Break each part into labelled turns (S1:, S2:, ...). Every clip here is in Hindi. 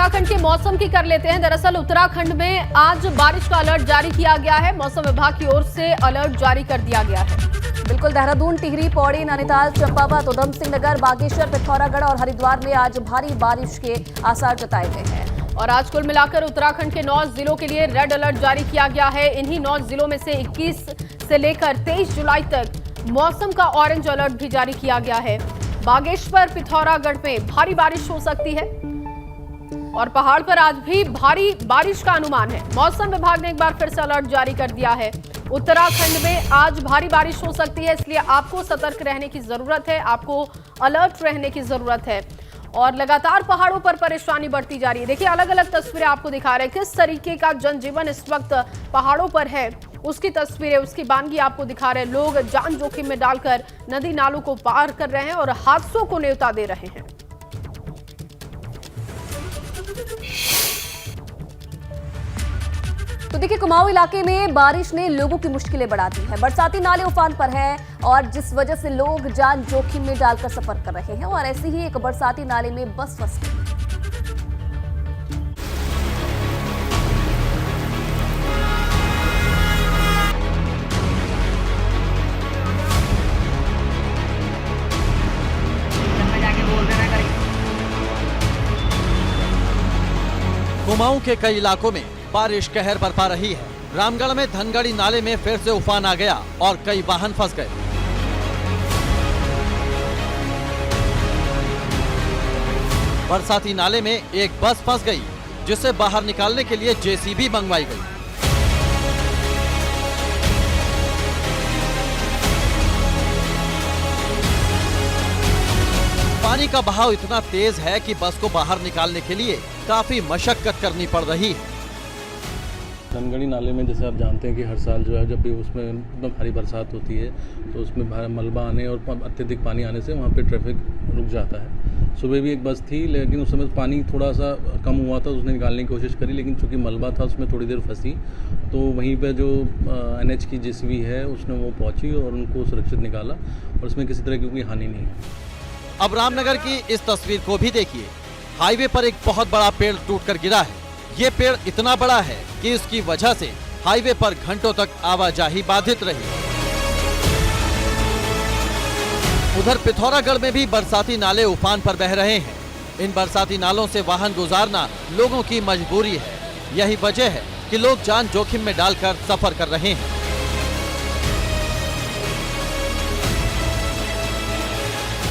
S1: उत्तराखंड के मौसम की कर लेते हैं। दरअसल उत्तराखंड में आज बारिश का अलर्ट जारी किया गया है। मौसम विभाग की ओर से अलर्ट जारी कर दिया गया है।
S2: बिल्कुल, देहरादून, टिहरी, पौड़ी, नैनीताल, चंपावत, उधम सिंह नगर, बागेश्वर, पिथौरागढ़ और हरिद्वार में आज भारी बारिश के आसार जताए गए हैं।
S1: और आज कुल मिलाकर उत्तराखंड के 9 जिलों के लिए रेड अलर्ट जारी किया गया है। इन्हीं 9 जिलों में से 21 से लेकर 23 जुलाई तक मौसम का ऑरेंज अलर्ट भी जारी किया गया है। बागेश्वर, पिथौरागढ़ में भारी बारिश हो सकती है और पहाड़ पर आज भी भारी बारिश का अनुमान है। मौसम विभाग ने एक बार फिर से अलर्ट जारी कर दिया है। उत्तराखंड में आज भारी बारिश हो सकती है, इसलिए आपको सतर्क रहने की जरूरत है, आपको अलर्ट रहने की जरूरत है। और लगातार पहाड़ों पर परेशानी बढ़ती जा रही है। देखिए, अलग अलग तस्वीरें आपको दिखा रहे हैं किस तरीके का जनजीवन इस वक्त पहाड़ों पर है, उसकी तस्वीरें, उसकी वानगी आपको दिखा रहे हैं। लोग जान जोखिम में डालकर नदी नालों को पार कर रहे हैं और हादसों को न्योता दे रहे हैं।
S2: तो देखिए, कुमाऊं इलाके में बारिश ने लोगों की मुश्किलें बढ़ा दी है। बरसाती नाले उफान पर है और जिस वजह से लोग जान जोखिम में डालकर सफर कर रहे हैं। और ऐसे ही एक बरसाती नाले में बस फंस गई।
S3: कुमाऊं के कई इलाकों में बारिश कहर बरपा रही है। रामगढ़ में धनगढ़ी नाले में फिर से उफान आ गया और कई वाहन फंस गए। बरसाती नाले में एक बस फंस गई, जिसे बाहर निकालने के लिए जेसीबी मंगवाई गई। पानी का बहाव इतना तेज है कि बस को बाहर निकालने के लिए काफी मशक्कत करनी पड़ रही है।
S4: धनगढ़ी नाले में जैसे आप जानते हैं कि हर साल जो है जब भी उसमें एकदम भारी बरसात होती है तो उसमें मलबा आने और अत्यधिक पानी आने से वहाँ पे ट्रैफिक रुक जाता है। सुबह भी एक बस थी, लेकिन उस समय पानी थोड़ा सा कम हुआ था, उसने निकालने की कोशिश करी, लेकिन चूंकि मलबा था उसमें थोड़ी देर फंसी, तो वहीं पर जो NH की जेसीबी है उसने वो पहुँची और उनको सुरक्षित निकाला और उसमें किसी तरह की कोई हानि नहीं है।
S3: अब रामनगर की इस तस्वीर को भी देखिए। हाईवे पर एक बहुत बड़ा पेड़ टूटकर गिरा है। ये पेड़ इतना बड़ा है कि इसकी वजह से हाईवे पर घंटों तक आवाजाही बाधित रही। उधर पिथौरागढ़ में भी बरसाती नाले उफान पर बह रहे हैं। इन बरसाती नालों से वाहन गुजारना लोगों की मजबूरी है। यही वजह है कि लोग जान जोखिम में डालकर सफर कर रहे हैं।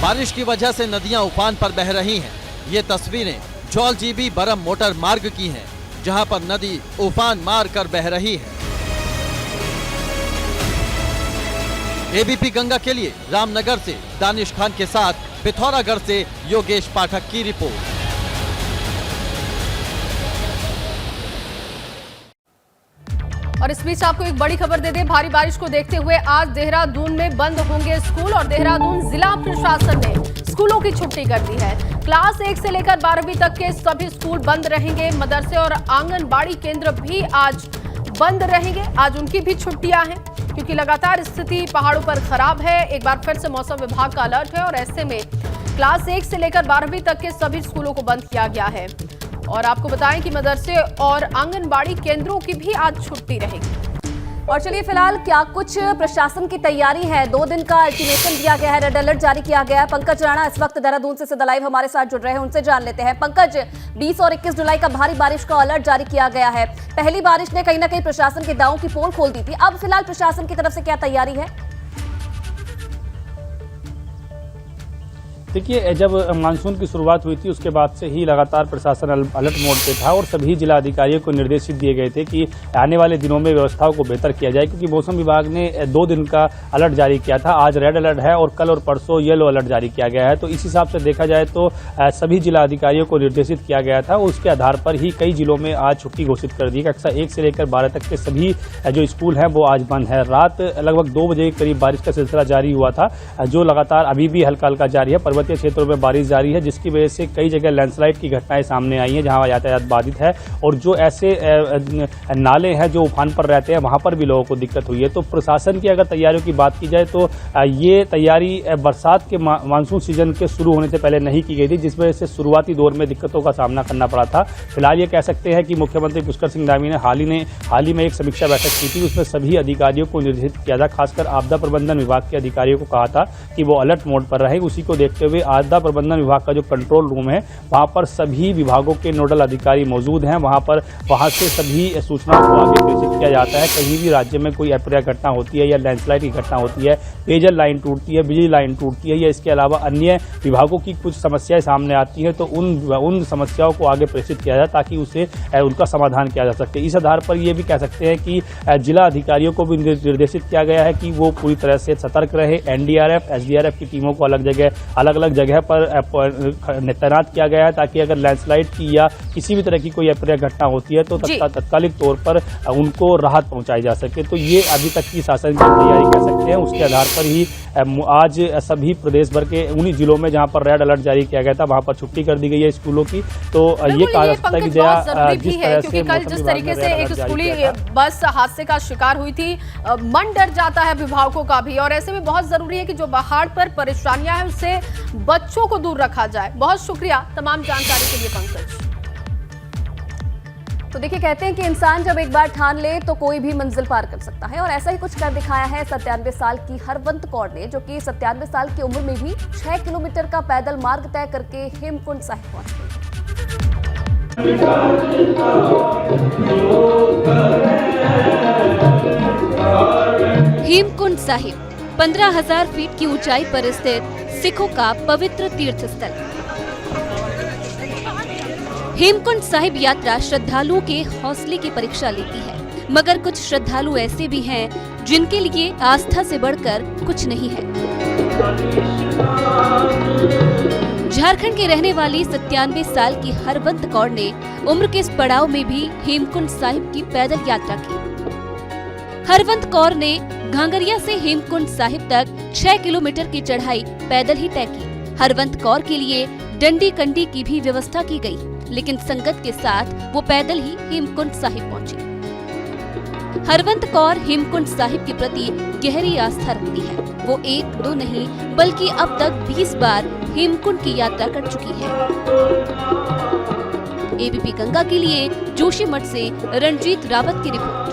S3: बारिश की वजह से नदियां उफान पर बह रही हैं। ये तस्वीरें जौलजीबी बरम मोटर मार्ग की हैं, जहां पर नदी उफान मार कर बह रही है। एबीपी गंगा के लिए रामनगर से दानिश खान के साथ पिथौरागढ़ से योगेश पाठक की रिपोर्ट।
S1: और इस बीच आपको एक बड़ी खबर दे दें। भारी बारिश को देखते हुए आज देहरादून में बंद होंगे स्कूल और देहरादून जिला प्रशासन ने स्कूलों की छुट्टी कर दी है। क्लास 1 से लेकर 12वीं तक के सभी स्कूल बंद रहेंगे। मदरसे और आंगनबाड़ी केंद्र भी आज बंद रहेंगे। आज उनकी भी छुट्टियां हैं क्योंकि लगातार स्थिति पहाड़ों पर खराब है। एक बार फिर से मौसम विभाग का अलर्ट है और ऐसे में क्लास 1 से लेकर 12वीं तक के सभी स्कूलों को बंद किया गया है। और आपको बताएं कि मदरसे और आंगनबाड़ी केंद्रों की भी आज छुट्टी रहेगी।
S2: और चलिए, फिलहाल क्या कुछ प्रशासन की तैयारी है। 2 दिन का अल्टीमेटम दिया गया है, रेड अलर्ट जारी किया गया है। पंकज राणा इस वक्त देहरादून से सीधा लाइव हमारे साथ जुड़ रहे हैं, उनसे जान लेते हैं। पंकज, 20 और 21 जुलाई का भारी बारिश का अलर्ट जारी किया गया है। पहली बारिश ने कहीं ना कहीं प्रशासन के दावों की पोल खोल दी थी। अब फिलहाल प्रशासन की तरफ से क्या तैयारी है?
S5: देखिए, जब मानसून की शुरुआत हुई थी उसके बाद से ही लगातार प्रशासन अलर्ट मोड पे था और सभी जिला अधिकारियों को निर्देशित दिए गए थे कि आने वाले दिनों में व्यवस्थाओं को बेहतर किया जाए, क्योंकि मौसम विभाग ने 2 दिन का अलर्ट जारी किया था। आज रेड अलर्ट है और कल और परसों येलो अलर्ट जारी किया गया है। तो इस हिसाब से देखा जाए तो सभी जिला अधिकारियों को निर्देशित किया गया था। उसके आधार पर ही कई जिलों में आज छुट्टी घोषित कर दी। कक्षा 1 से लेकर 12 तक के सभी जो स्कूल हैं वो आज बंद है। रात लगभग 2 बजे के करीब बारिश का सिलसिला जारी हुआ था, जो लगातार अभी भी हल्का हल्का जारी है। पर्वतीय क्षेत्रों में बारिश जारी है, जिसकी वजह से कई जगह लैंडस्लाइड की घटनाएं सामने आई हैं, जहां यातायात बाधित है और जो ऐसे नाले हैं जो उफान पर रहते हैं वहां पर भी लोगों को दिक्कत हुई है। तो प्रशासन की अगर तैयारियों की बात की जाए तो ये तैयारी बरसात के मानसून सीजन के शुरू होने से पहले नहीं की गई थी, जिस वजह से शुरुआती दौर में दिक्कतों का सामना करना पड़ा था। फिलहाल ये कह सकते हैं कि मुख्यमंत्री पुष्कर सिंह धामी ने हाल ही में एक समीक्षा बैठक की थी, उसमें सभी अधिकारियों को निर्देशित किया था, खासकर आपदा प्रबंधन विभाग के अधिकारियों को कहा था कि वो अलर्ट मोड पर रहे। उसी को देखते हुए आपदा प्रबंधन विभाग का जो कंट्रोल रूम है वहां पर सभी विभागों के नोडल अधिकारी मौजूद हैं। वहां से सभी सूचनाओं को आगे प्रेषित किया जाता है। कहीं भी राज्य में कोई अप्रिय घटना होती है या लैंडस्लाइड की घटना होती है, पेयजल लाइन टूटती है, बिजली लाइन टूटती है या इसके अलावा अन्य विभागों की कुछ समस्याएं सामने आती हैं, तो उन समस्याओं को आगे प्रेषित किया जाए ताकि उसे उनका समाधान किया जा सके। इस आधार पर ये भी कह सकते हैं कि जिला अधिकारियों को भी निर्देशित किया गया है कि वो पूरी तरह से सतर्क रहे। एनडीआरएफ, एसडीआरएफ की टीमों को अलग अलग जगह पर तैनात किया गया है ताकि अगर लैंडस्लाइड की या किसी भी तरह की कोई अप्रिय घटना होती है तो तत्कालिक तौर पर उनको राहत पहुंचाई जा सके। तो ये अभी तक की शासन की तैयारी कह सकते हैं। उसके आधार पर ही आज सभी प्रदेश भर के उन्हीं जिलों में जहां पर रेड अलर्ट जारी किया गया था वहां पर छुट्टी कर दी गई है स्कूलों की। तो ये कहा जा सकता है कि जिस
S1: कल जिस तरीके से एक स्कूली बस हादसे का शिकार हुई थी, मन डर जाता है अभिभावकों का भी, और ऐसे में बहुत जरूरी है कि जो बाहर पर परेशानियां हैं उससे बच्चों को दूर रखा जाए। बहुत शुक्रिया तमाम जानकारी के लिए पंकज।
S2: तो देखिए, कहते हैं कि इंसान जब एक बार ठान ले तो कोई भी मंजिल पार कर सकता है, और ऐसा ही कुछ कर दिखाया है 97 साल की हरवंत कौर ने, जो कि 97 साल की उम्र में भी 6 किलोमीटर का पैदल मार्ग तय करके हेमकुंड साहिब पहुंच गई।
S6: हेमकुंड साहिब 15,000 फीट की ऊंचाई पर स्थित सिखों का पवित्र तीर्थ स्थल। हेमकुंड साहिब यात्रा श्रद्धालुओं के हौसले की परीक्षा लेती है, मगर कुछ श्रद्धालु ऐसे भी हैं जिनके लिए आस्था से बढ़कर कुछ नहीं है। झारखंड के रहने वाली 97 साल की हरवंत कौर ने उम्र के इस पड़ाव में भी हेमकुंड साहिब की पैदल यात्रा की। हरवंत कौर ने घांगरिया से हेमकुंड साहिब तक 6 किलोमीटर की चढ़ाई पैदल ही तय की। हरवंत कौर के लिए डंडी कंडी की भी व्यवस्था की गई, लेकिन संगत के साथ वो पैदल ही हेमकुंड साहिब पहुंची। हरवंत कौर हेमकुंड साहिब के प्रति गहरी आस्था रखती है। वो 1-2 नहीं बल्कि अब तक 20 बार हेमकुंड की यात्रा कर चुकी है। एबीपी गंगा के लिए जोशीमठ से रणजीत रावत की रिपोर्ट।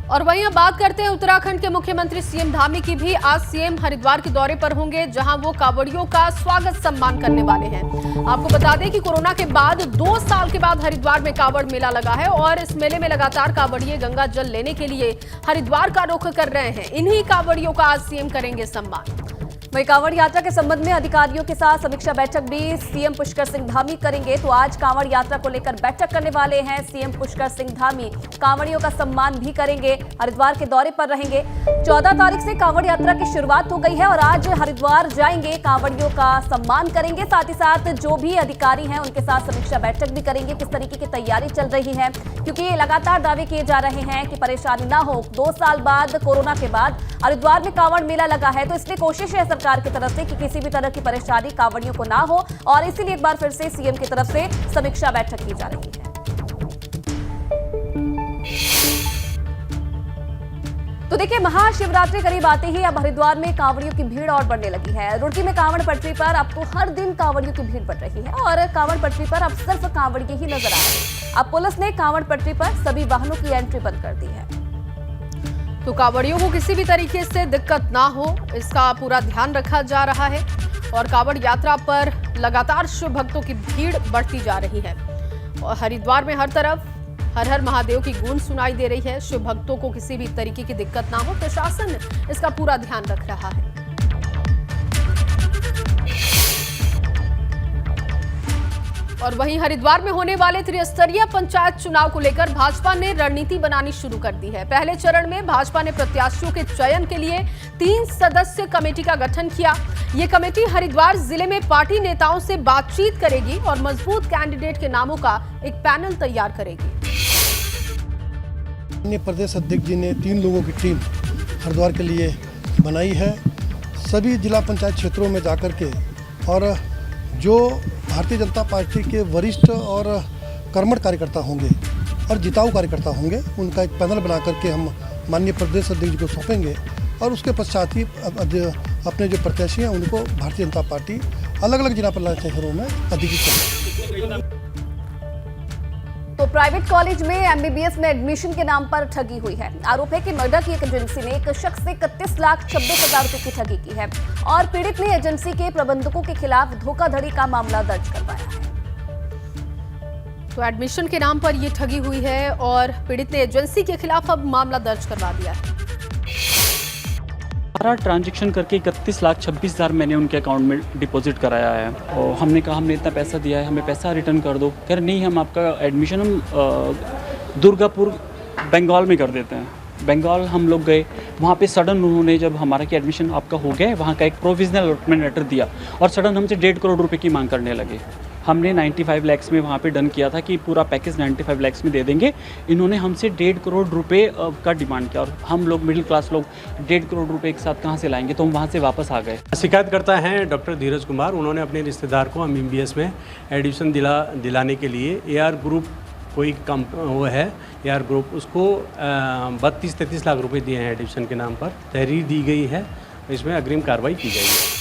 S1: और वहीं अब बात करते हैं उत्तराखंड के मुख्यमंत्री सीएम धामी की भी। आज सीएम हरिद्वार के दौरे पर होंगे, जहां वो कांवड़ियों का स्वागत सम्मान करने वाले हैं। आपको बता दें कि कोरोना के बाद 2 साल के बाद हरिद्वार में कांवड़ मेला लगा है और इस मेले में लगातार कांवड़िए गंगा जल लेने के लिए हरिद्वार का रुख कर रहे हैं। इन्हीं कांवड़ियों का आज सीएम करेंगे सम्मान।
S2: वहीं कांवड़ यात्रा के संबंध में अधिकारियों के साथ समीक्षा बैठक भी सीएम पुष्कर सिंह धामी करेंगे। तो आज कांवड़ यात्रा को लेकर बैठक करने वाले हैं सीएम पुष्कर सिंह धामी। कांवड़ियों का सम्मान भी करेंगे, हरिद्वार के दौरे पर रहेंगे। 14 तारीख से कांवड़ यात्रा की शुरुआत हो गई है और आज हरिद्वार जाएंगे, कांवड़ियों का सम्मान करेंगे। साथ ही साथ जो भी अधिकारी हैं उनके साथ समीक्षा बैठक भी करेंगे, किस तरीके की तैयारी चल रही है, क्योंकि लगातार दावे किए जा रहे हैं कि परेशानी ना हो। 2 साल बाद, कोरोना के बाद हरिद्वार में कांवड़ मेला लगा है, तो इसलिए कोशिश है सरकार की तरफ से कि किसी भी तरह की परेशानी कांवड़ियों को ना हो, और इसीलिए एक बार फिर से सीएम की तरफ से समीक्षा बैठक की जा रही है। तो देखिए, महाशिवरात्रि करीब आते ही अब हरिद्वार में कांवड़ियों की भीड़ और बढ़ने लगी है। रुड़की में कांवड़ पटरी पर अब तो हर दिन कांवड़ियों की भीड़ बढ़ रही है और कांवड़ पटरी पर अब सिर्फ कांवड़िए ही नजर आ रहे हैं। अब पुलिस ने कांवड़ पटरी पर सभी वाहनों की एंट्री बंद कर दी है।
S1: तो कांवड़ियों को किसी भी तरीके से दिक्कत ना हो, इसका पूरा ध्यान रखा जा रहा है और कांवड़ यात्रा पर लगातार शिव भक्तों की भीड़ बढ़ती जा रही है। और हरिद्वार में हर तरफ हर हर महादेव की गूंज सुनाई दे रही है। शिव भक्तों को किसी भी तरीके की दिक्कत ना हो, प्रशासन इसका पूरा ध्यान रख रहा है। और वहीं हरिद्वार में होने वाले त्रिस्तरीय पंचायत चुनाव को लेकर भाजपा ने रणनीति बनानी शुरू कर दी है। पहले चरण में भाजपा ने प्रत्याशियों के चयन के लिए 3 सदस्य कमेटी का गठन किया। ये कमेटी हरिद्वार जिले में पार्टी नेताओं से बातचीत करेगी और मजबूत कैंडिडेट के नामों का एक पैनल तैयार करेगी।
S7: माननीय प्रदेश अध्यक्ष जी ने 3 लोगों की टीम हरिद्वार के लिए बनाई है। सभी जिला पंचायत क्षेत्रों में जाकर के और जो भारतीय जनता पार्टी के वरिष्ठ और कर्मठ कार्यकर्ता होंगे और जिताऊ कार्यकर्ता होंगे, उनका एक पैनल बना करके हम माननीय प्रदेश अध्यक्ष जी को सौंपेंगे और उसके पश्चात ही अपने जो प्रत्याशी हैं उनको भारतीय जनता पार्टी अलग अलग जिला पंचायत क्षेत्रों में अधिकृत करेगी।
S2: तो प्राइवेट कॉलेज में एमबीबीएस में एडमिशन के नाम पर ठगी हुई है। आरोप है कि नोएडा की एक एजेंसी ने एक शख्स से 31,26,000 रुपए की ठगी की है और पीड़ित ने एजेंसी के प्रबंधकों के खिलाफ धोखाधड़ी का मामला दर्ज करवाया है।
S1: तो एडमिशन के नाम पर ये ठगी हुई है और पीड़ित ने एजेंसी के खिलाफ अब मामला दर्ज करवा दिया है।
S8: सारा ट्रांजैक्शन करके 31,26,000 मैंने उनके अकाउंट में डिपॉजिट कराया है और हमने कहा हमने इतना पैसा दिया है, हमें पैसा रिटर्न कर दो। कह रहे नहीं, हम आपका एडमिशन हम दुर्गापुर बंगाल में कर देते हैं। बंगाल हम लोग गए, वहाँ पे सडन उन्होंने जब हमारा कि एडमिशन आपका हो गया है, वहाँ का एक प्रोविजनल अलॉटमेंट लेटर दिया और सडन हमसे 1.5 करोड़ रुपए की मांग करने लगे। हमने 95 लाख में वहाँ पे डन किया था कि पूरा पैकेज 95 लाख में दे देंगे। इन्होंने हमसे 1.5 करोड़ रुपए का डिमांड किया और हम लोग मिडिल क्लास लोग 1.5 करोड़ रुपए एक साथ कहाँ से लाएंगे, तो हम वहाँ से वापस आ गए।
S9: शिकायतकर्ता हैं डॉक्टर धीरज कुमार। उन्होंने अपने रिश्तेदार को एमबीबीएस में एडमिशन दिलाने के लिए एआर ग्रुप कोई वो है एआर ग्रुप, उसको 32-33 लाख रुपए दिए हैं एडमिशन के नाम पर। तहरीर दी गई है, इसमें अग्रिम कार्रवाई की जाएगी।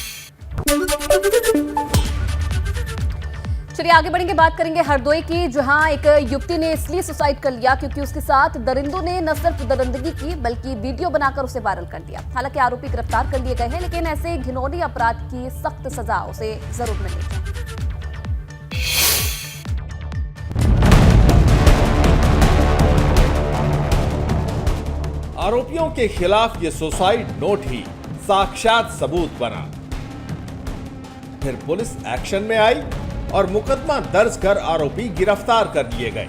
S2: चलिए आगे बढ़ेंगे, बात करेंगे हरदोई की, जहां एक युवती ने इसलिए सुसाइड कर लिया क्योंकि उसके साथ दरिंदों ने न सिर्फ दरिंदगी की बल्कि वीडियो बनाकर उसे वायरल कर दिया। हालांकि आरोपी गिरफ्तार कर लिए गए हैं, लेकिन ऐसे घिनौनी अपराध की सख्त सजा उसे जरूर मिलनी चाहिए।
S10: आरोपियों के खिलाफ ये सुसाइड नोट ही साक्षात सबूत बना। फिर पुलिस एक्शन में आई और मुकदमा दर्ज कर आरोपी गिरफ्तार कर लिए गए।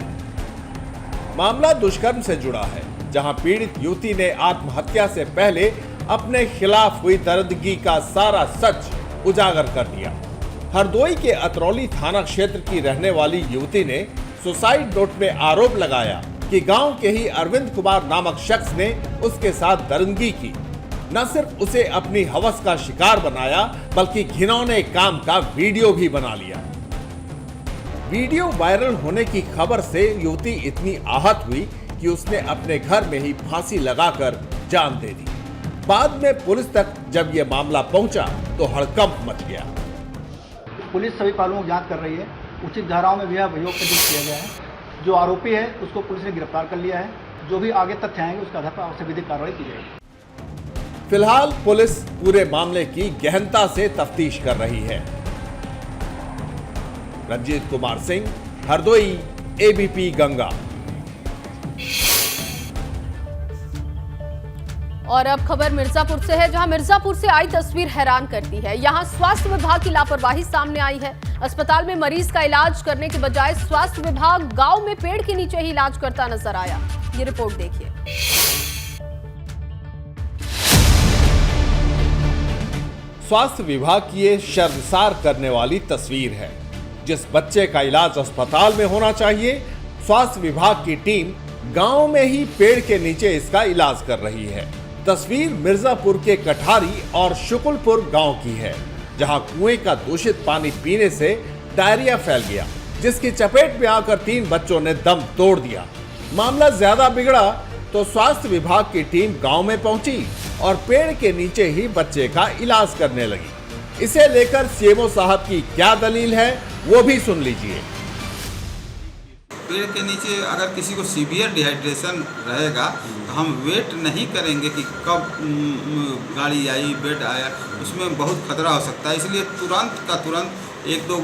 S10: मामला दुष्कर्म से जुड़ा है, जहां पीड़ित युवती ने आत्महत्या से पहले अपने खिलाफ हुई दरिंदगी का सारा सच उजागर कर दिया। हरदोई के अतरौली थाना क्षेत्र की रहने वाली युवती ने सुसाइड नोट में आरोप लगाया कि गांव के ही अरविंद कुमार नामक शख्स ने उसके साथ दरिंदगी की। न सिर्फ उसे अपनी हवस का शिकार बनाया बल्कि घिनौने काम का वीडियो भी बना लिया। वीडियो वायरल होने की खबर से युवती इतनी आहत हुई कि उसने अपने घर में ही फांसी लगाकर जान दे दी। बाद में पुलिस तक जब यह मामला पहुंचा तो हड़कंप मच गया।
S11: पुलिस सभी पहलुओं की जांच कर रही है, उचित धाराओं में भी अभियोग दर्ज किया गया है। जो आरोपी है उसको पुलिस ने गिरफ्तार कर लिया है। जो भी आगे तथ्य आएंगे उसके आधार पर आवश्यक विधिक कार्रवाई की जाएगी।
S10: फिलहाल पुलिस पूरे मामले की गहनता से तफ्तीश कर रही है। रंजीत कुमार सिंह, हरदोई, एबीपी गंगा।
S1: और अब खबर मिर्जापुर से है, जहां मिर्जापुर से आई तस्वीर हैरान करती है। यहां स्वास्थ्य विभाग की लापरवाही सामने आई है। अस्पताल में मरीज का इलाज करने के बजाय स्वास्थ्य विभाग गांव में पेड़ के नीचे ही इलाज करता नजर आया। ये रिपोर्ट देखिए।
S10: स्वास्थ्य विभाग की ये शर्मसार करने वाली तस्वीर है। जिस बच्चे का इलाज अस्पताल में होना चाहिए, स्वास्थ्य विभाग की टीम गांव में ही पेड़ के नीचे इसका इलाज कर रही है। तस्वीर मिर्जापुर के कठारी और शुकुलपुर गांव की है, जहां कुएं का दूषित पानी पीने से डायरिया फैल गया, जिसकी चपेट में आकर 3 बच्चों ने दम तोड़ दिया। मामला ज्यादा बिगड़ा तो स्वास्थ्य विभाग की टीम गांव में पहुंची और पेड़ के नीचे ही बच्चे का इलाज करने लगी। इसे लेकर सीएमओ साहब की क्या दलील है, वो भी सुन लीजिए।
S12: पेड़ के नीचे अगर किसी को सीवियर डिहाइड्रेशन रहेगा तो हम वेट नहीं करेंगे कि कब गाड़ी आई, बेड आया, उसमें बहुत खतरा हो सकता है। इसलिए तुरंत का तुरंत 1-2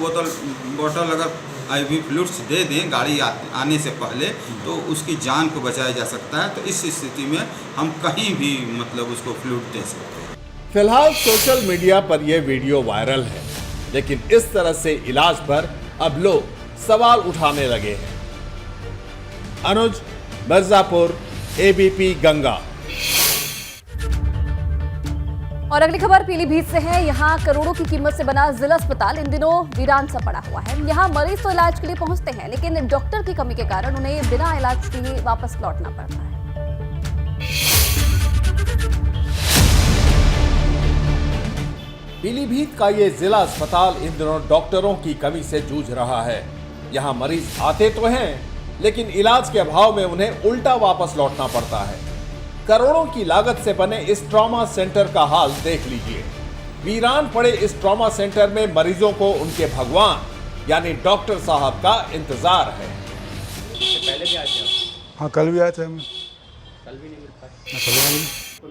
S12: बोतल अगर IV फ्लूइड्स दे दें गाड़ी आने से पहले, तो उसकी जान को बचाया जा सकता है। तो इस स्थिति में हम कहीं भी मतलब उसको फ्लूइड दे सकते हैं।
S10: फिलहाल सोशल मीडिया पर यह वीडियो वायरल है, लेकिन इस तरह से इलाज पर अब लोग सवाल उठाने लगे हैं। अनुज, मिर्जापुर, एबीपी गंगा।
S2: और अगली खबर पीलीभीत से है। यहाँ करोड़ों की कीमत से बना जिला अस्पताल इन दिनों वीरान सा पड़ा हुआ है। यहाँ मरीज तो इलाज के लिए पहुंचते हैं, लेकिन डॉक्टर की कमी के कारण उन्हें बिना इलाज के ही वापस लौटना पड़ता है।
S10: पीलीभीत का ये जिला अस्पताल इन दिनों डॉक्टरों की कमी से जूझ रहा है। यहाँ मरीज आते तो हैं, लेकिन इलाज के अभाव में उन्हें उल्टा वापस लौटना पड़ता है। करोड़ों की लागत से बने इस ट्रॉमा सेंटर का हाल देख लीजिए। वीरान पड़े इस ट्रॉमा सेंटर में मरीजों को उनके भगवान यानी डॉक्टर साहब का इंतजार है।
S13: पहले भी आए थे?
S14: हाँ, कल भी आए थे हम।
S13: कल भी नहीं मिल पाई।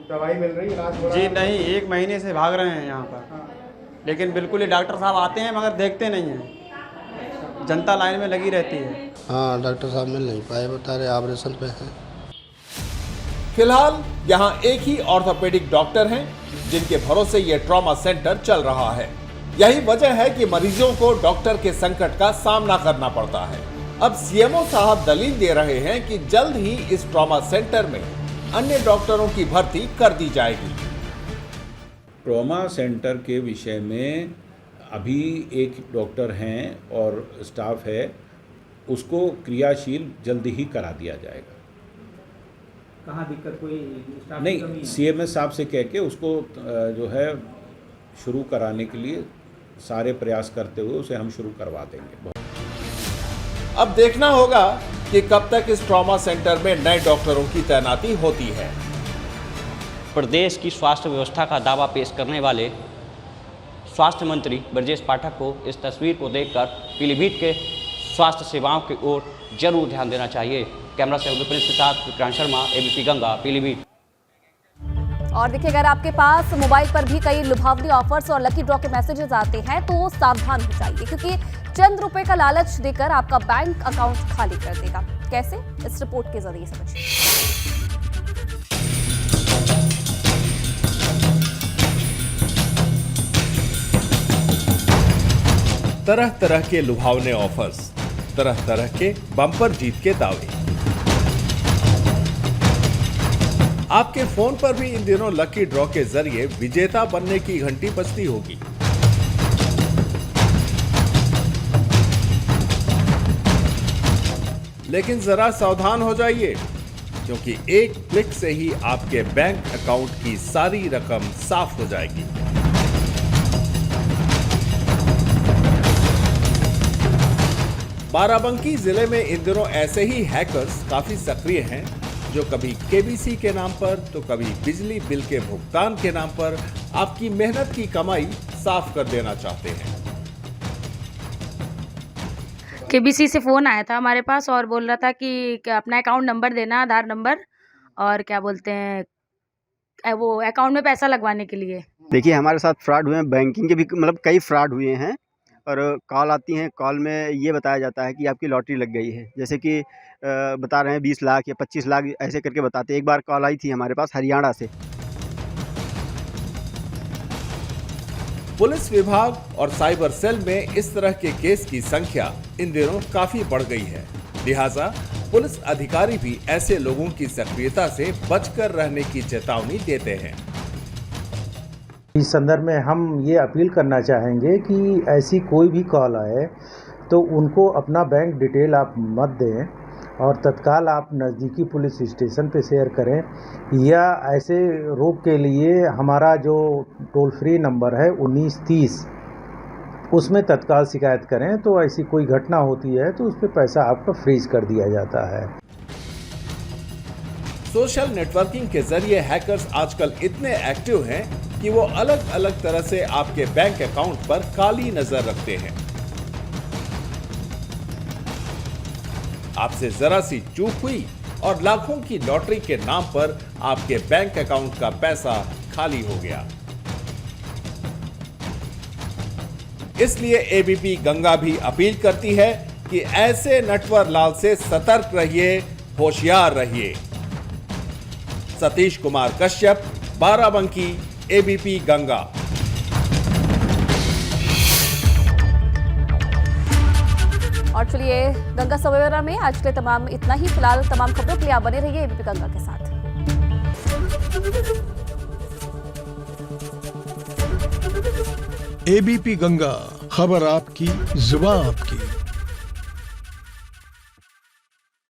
S14: दवाई मिल रही है?
S13: जी नहीं, 1 महीने से भाग रहे हैं यहाँ पर। लेकिन बिल्कुल ही डॉक्टर साहब आते हैं मगर देखते नहीं हैं, जनता लाइन में लगी रहती है।
S14: हाँ, डॉक्टर साहब मिल नहीं पाए, बता रहे ऑपरेशन पे हैं।
S10: फिलहाल यहाँ एक ही ऑर्थोपेडिक डॉक्टर हैं जिनके भरोसे ये ट्रॉमा सेंटर चल रहा है। यही वजह है कि मरीजों को डॉक्टर के संकट का सामना करना पड़ता है। अब सीएमओ साहब दलील दे रहे हैं कि जल्द ही इस ट्रॉमा सेंटर में अन्य डॉक्टरों की भर्ती कर दी जाएगी।
S15: ट्रॉमा सेंटर के विषय में अभी एक डॉक्टर हैं और स्टाफ है, उसको क्रियाशील जल्दी ही करा दिया जाएगा।
S13: कहाँ दिक्कत कोई
S15: नहीं, सीएमएस साहब से कह के उसको जो है शुरू कराने के लिए सारे प्रयास करते हुए उसे हम शुरू करवा देंगे।
S10: अब देखना होगा कि कब तक इस ट्रॉमा सेंटर में नए डॉक्टरों की तैनाती होती है।
S16: प्रदेश की स्वास्थ्य व्यवस्था का दावा पेश करने वाले स्वास्थ्य मंत्री ब्रजेश पाठक को इस तस्वीर को देखकर पीलीभीत के स्वास्थ्य सेवाओं की ओर जरूर ध्यान देना चाहिए। कैमरा से प्रिंस के साथ विक्रांत शर्मा, एबीपी गंगा, पीलीभीत।
S2: और देखिए, अगर आपके पास मोबाइल पर भी कई लुभावनी ऑफर्स और लकी ड्रॉ के मैसेजेस आते हैं तो सावधान हो जाइए, क्योंकि चंद रुपए का लालच देकर आपका बैंक अकाउंट खाली कर देगा। कैसे? इस रिपोर्ट के जरिए समझिए।
S10: तरह तरह के लुभावने ऑफर्स, तरह तरह के बम्पर जीत के दावे। आपके फोन पर भी इन दिनों लकी ड्रॉ के जरिए विजेता बनने की घंटी बजती होगी। लेकिन जरा सावधान हो जाइए, क्योंकि एक क्लिक से ही आपके बैंक अकाउंट की सारी रकम साफ हो जाएगी। बाराबंकी जिले में इन दिनों ऐसे ही हैकर्स काफी सक्रिय हैं, जो कभी केबीसी के नाम पर तो कभी बिजली बिल के भुगतान के नाम पर आपकी मेहनत की कमाई साफ कर देना चाहते हैं।
S17: केबीसी से फ़ोन आया था हमारे पास और बोल रहा था कि अपना अकाउंट नंबर देना, आधार नंबर, और क्या बोलते हैं वो अकाउंट में पैसा लगवाने के लिए।
S18: देखिए, हमारे साथ फ्रॉड हुए हैं, बैंकिंग के भी मतलब कई फ्रॉड हुए हैं। और कॉल आती हैं, कॉल में ये बताया जाता है कि आपकी लॉटरी लग गई है, जैसे कि बता रहे हैं 20 लाख या 25 लाख ऐसे करके बताते हैं। एक बार कॉल आई थी हमारे पास हरियाणा से।
S10: पुलिस विभाग और साइबर सेल में इस तरह के केस की संख्या इन दिनों काफी बढ़ गई है। लिहाजा पुलिस अधिकारी भी ऐसे लोगों की सक्रियता से बचकर रहने की चेतावनी देते हैं।
S19: इस संदर्भ में हम ये अपील करना चाहेंगे कि ऐसी कोई भी कॉल आए तो उनको अपना बैंक डिटेल आप मत दें और तत्काल आप नज़दीकी पुलिस स्टेशन पे शेयर करें, या ऐसे रोक के लिए हमारा जो टोल फ्री नंबर है 1930 उसमें तत्काल शिकायत करें। तो ऐसी कोई घटना होती है तो उस पर पैसा आपका फ्रीज कर दिया जाता है।
S10: सोशल नेटवर्किंग के जरिए हैकर्स आजकल इतने एक्टिव हैं कि वो अलग अलग तरह से आपके बैंक अकाउंट पर काली नजर रखते हैं। आपसे जरा सी चूक हुई और लाखों की लॉटरी के नाम पर आपके बैंक अकाउंट का पैसा खाली हो गया। इसलिए एबीपी गंगा भी अपील करती है कि ऐसे नटवर लाल से सतर्क रहिए, होशियार रहिए। सतीश कुमार कश्यप, बाराबंकी, एबीपी गंगा।
S2: और चलिए, गंगा सवेरा में आज के तमाम इतना ही। फिलहाल तमाम खबरों के लिए आप बने रहिए एबीपी गंगा के साथ।
S20: एबीपी गंगा, खबर आपकी, जुबान आपकी।